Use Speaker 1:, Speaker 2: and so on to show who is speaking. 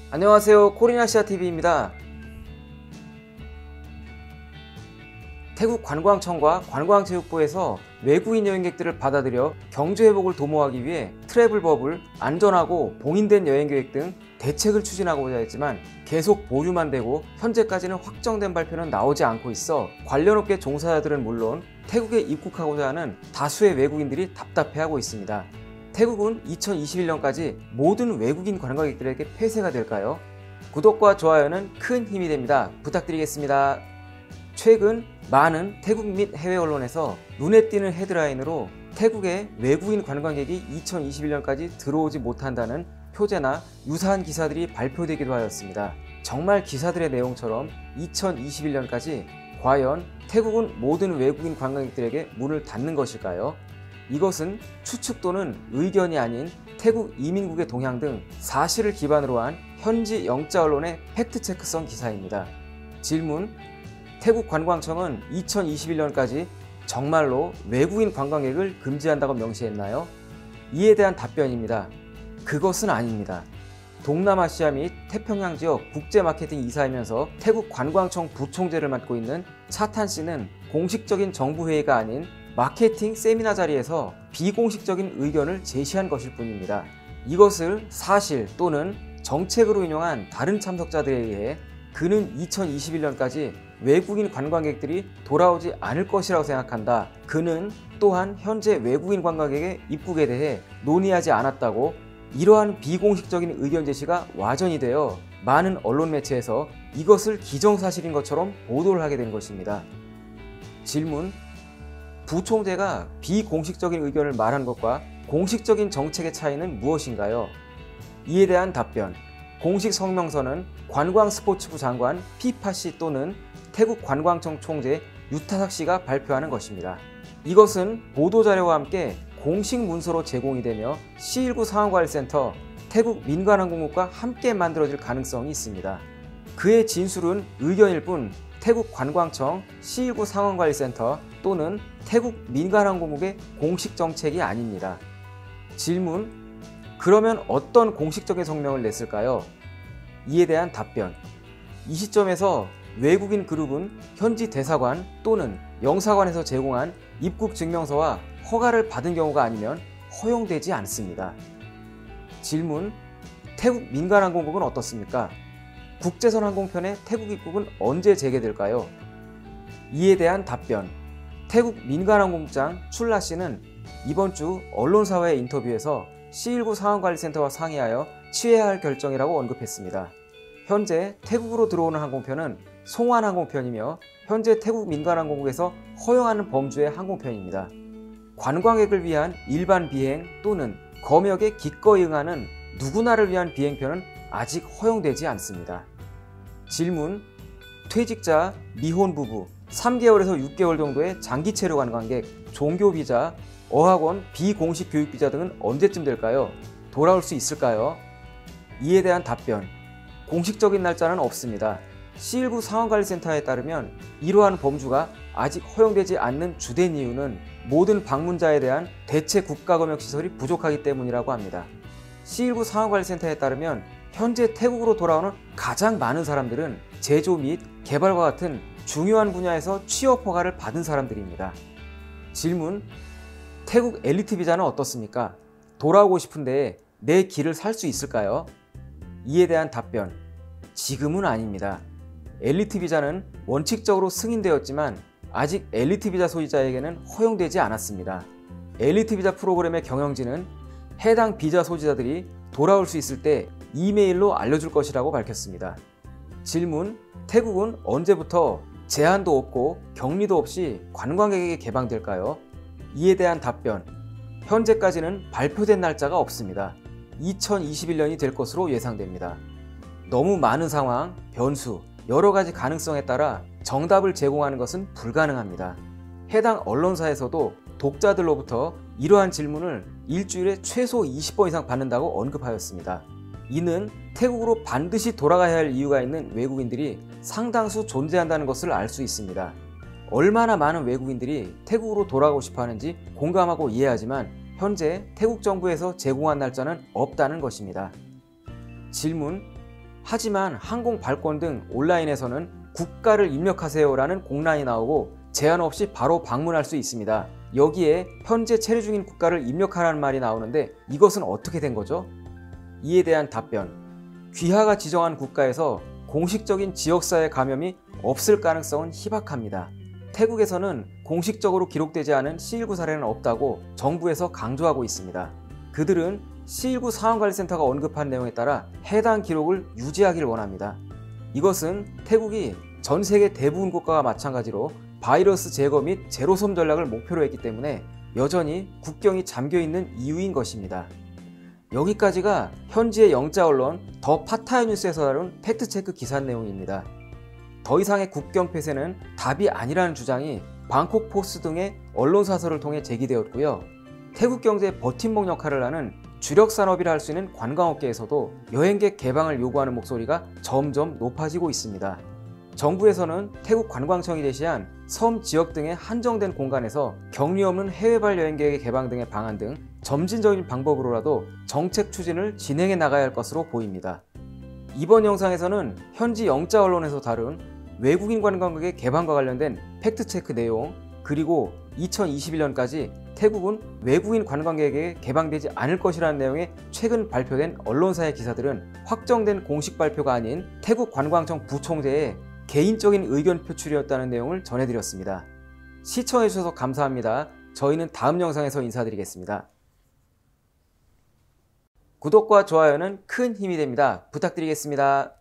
Speaker 1: 안녕하세요, 코리나시아TV입니다. 태국 관광청과 관광체육부에서 외국인 여행객들을 받아들여 경제회복을 도모하기 위해 트래블버블, 안전하고 봉인된 여행계획 등 대책을 추진하고자 했지만 계속 보류만 되고 현재까지는 확정된 발표는 나오지 않고 있어 관련 업계 종사자들은 물론 태국에 입국하고자 하는 다수의 외국인들이 답답해하고 있습니다. 태국은 2021년까지 모든 외국인 관광객들에게 폐쇄가 될까요? 구독과 좋아요는 큰 힘이 됩니다. 부탁드리겠습니다. 최근 많은 태국 및 해외 언론에서 눈에 띄는 헤드라인으로 태국에 외국인 관광객이 2021년까지 들어오지 못한다는 표제나 유사한 기사들이 발표되기도 하였습니다. 정말 기사들의 내용처럼 2021년까지 과연 태국은 모든 외국인 관광객들에게 문을 닫는 것일까요? 이것은 추측 또는 의견이 아닌 태국 이민국의 동향 등 사실을 기반으로 한 현지 영자 언론의 팩트체크성 기사입니다. 질문: 태국 관광청은 2021년까지 정말로 외국인 관광객을 금지한다고 명시했나요? 이에 대한 답변입니다. 그것은 아닙니다. 동남아시아 및 태평양 지역 국제마케팅 이사이면서 태국 관광청 부총재를 맡고 있는 차탄 씨는 공식적인 정부회의가 아닌 마케팅 세미나 자리에서 비공식적인 의견을 제시한 것일 뿐입니다. 이것을 사실 또는 정책으로 인용한 다른 참석자들에 의해 그는 2021년까지 외국인 관광객들이 돌아오지 않을 것이라고 생각한다. 그는 또한 현재 외국인 관광객의 입국에 대해 논의하지 않았다고 이러한 비공식적인 의견 제시가 와전이 되어 많은 언론 매체에서 이것을 기정사실인 것처럼 보도를 하게 된 것입니다. 질문: 부총재가 비공식적인 의견을 말한 것과 공식적인 정책의 차이는 무엇인가요? 이에 대한 답변: 공식 성명서는 관광스포츠부 장관 피파씨 또는 태국 관광청 총재 유타삭 씨가 발표하는 것입니다. 이것은 보도자료와 함께 공식 문서로 제공이 되며 C19 상황관리센터, 태국 민간항공국과 함께 만들어질 가능성이 있습니다. 그의 진술은 의견일 뿐 태국 관광청, C19 상황관리센터 또는 태국 민간항공국의 공식 정책이 아닙니다. 질문: 그러면 어떤 공식적인 성명을 냈을까요? 이에 대한 답변: 이 시점에서 외국인 그룹은 현지 대사관 또는 영사관에서 제공한 입국 증명서와 허가를 받은 경우가 아니면 허용되지 않습니다. 질문: 태국 민간항공국은 어떻습니까? 국제선 항공편의 태국 입국은 언제 재개될까요? 이에 대한 답변: 태국 민간항공국장 출라 씨는 이번 주 언론사와의 인터뷰에서 C19 상황관리센터와 상의하여 취해야 할 결정이라고 언급했습니다. 현재 태국으로 들어오는 항공편은 송환 항공편이며 현재 태국 민간항공국에서 허용하는 범주의 항공편입니다. 관광객을 위한 일반 비행 또는 검역에 기꺼이 응하는 누구나를 위한 비행편은 아직 허용되지 않습니다. 질문: 퇴직자, 미혼 부부, 3개월에서 6개월 정도의 장기 체류 관광객, 종교 비자, 어학원 비공식 교육 비자 등은 언제쯤 될까요? 돌아올 수 있을까요? 이에 대한 답변: 공식적인 날짜는 없습니다. C19 상황관리센터에 따르면 이러한 범주가 아직 허용되지 않는 주된 이유는 모든 방문자에 대한 대체 국가검역시설이 부족하기 때문이라고 합니다. C19 상황관리센터에 따르면 현재 태국으로 돌아오는 가장 많은 사람들은 제조 및 개발과 같은 중요한 분야에서 취업 허가를 받은 사람들입니다. 질문: 태국 엘리트 비자는 어떻습니까? 돌아오고 싶은데 내 길을 살 수 있을까요? 이에 대한 답변: 지금은 아닙니다. 엘리트 비자는 원칙적으로 승인되었지만 아직 엘리트 비자 소지자에게는 허용되지 않았습니다. 엘리트 비자 프로그램의 경영진은 해당 비자 소지자들이 돌아올 수 있을 때 이메일로 알려줄 것이라고 밝혔습니다. 질문: 태국은 언제부터 제한도 없고 격리도 없이 관광객에게 개방될까요? 이에 대한 답변: 현재까지는 발표된 날짜가 없습니다. 2021년이 될 것으로 예상됩니다. 너무 많은 상황, 변수, 여러가지 가능성에 따라 정답을 제공하는 것은 불가능합니다. 해당 언론사에서도 독자들로부터 이러한 질문을 일주일에 최소 20번 이상 받는다고 언급하였습니다. 이는 태국으로 반드시 돌아가야 할 이유가 있는 외국인들이 상당수 존재한다는 것을 알 수 있습니다. 얼마나 많은 외국인들이 태국으로 돌아가고 싶어 하는지 공감하고 이해하지만 현재 태국 정부에서 제공한 날짜는 없다는 것입니다. 질문: 하지만 항공 발권 등 온라인에서는 국가를 입력하세요라는 공란이 나오고 제한 없이 바로 방문할 수 있습니다. 여기에 현재 체류 중인 국가를 입력하라는 말이 나오는데 이것은 어떻게 된 거죠? 이에 대한 답변. 귀하가 지정한 국가에서 공식적인 지역사회 감염이 없을 가능성은 희박합니다. 태국에서는 공식적으로 기록되지 않은 C19 사례는 없다고 정부에서 강조하고 있습니다. 그들은 C19 상황관리센터가 언급한 내용에 따라 해당 기록을 유지하길 원합니다. 이것은 태국이 전 세계 대부분 국가와 마찬가지로 바이러스 제거 및 제로섬 전략을 목표로 했기 때문에 여전히 국경이 잠겨있는 이유인 것입니다. 여기까지가 현지의 영자 언론 더 파타야 뉴스에서 다룬 팩트체크 기사 내용입니다. 더 이상의 국경 폐쇄는 답이 아니라는 주장이 방콕 포스트 등의 언론사설을 통해 제기되었고요. 태국 경제의 버팀목 역할을 하는 주력 산업이라 할 수 있는 관광업계에서도 여행객 개방을 요구하는 목소리가 점점 높아지고 있습니다. 정부에서는 태국 관광청이 제시한 섬 지역 등의 한정된 공간에서 격리 없는 해외발 여행객의 개방 등의 방안 등 점진적인 방법으로라도 정책 추진을 진행해 나가야 할 것으로 보입니다. 이번 영상에서는 현지 영자 언론에서 다룬 외국인 관광객의 개방과 관련된 팩트체크 내용, 그리고 2021년까지 태국은 외국인 관광객에게 개방되지 않을 것이라는 내용의 최근 발표된 언론사의 기사들은 확정된 공식 발표가 아닌 태국 관광청 부총재의 개인적인 의견 표출이었다는 내용을 전해드렸습니다. 시청해주셔서 감사합니다. 저희는 다음 영상에서 인사드리겠습니다. 구독과 좋아요는 큰 힘이 됩니다. 부탁드리겠습니다.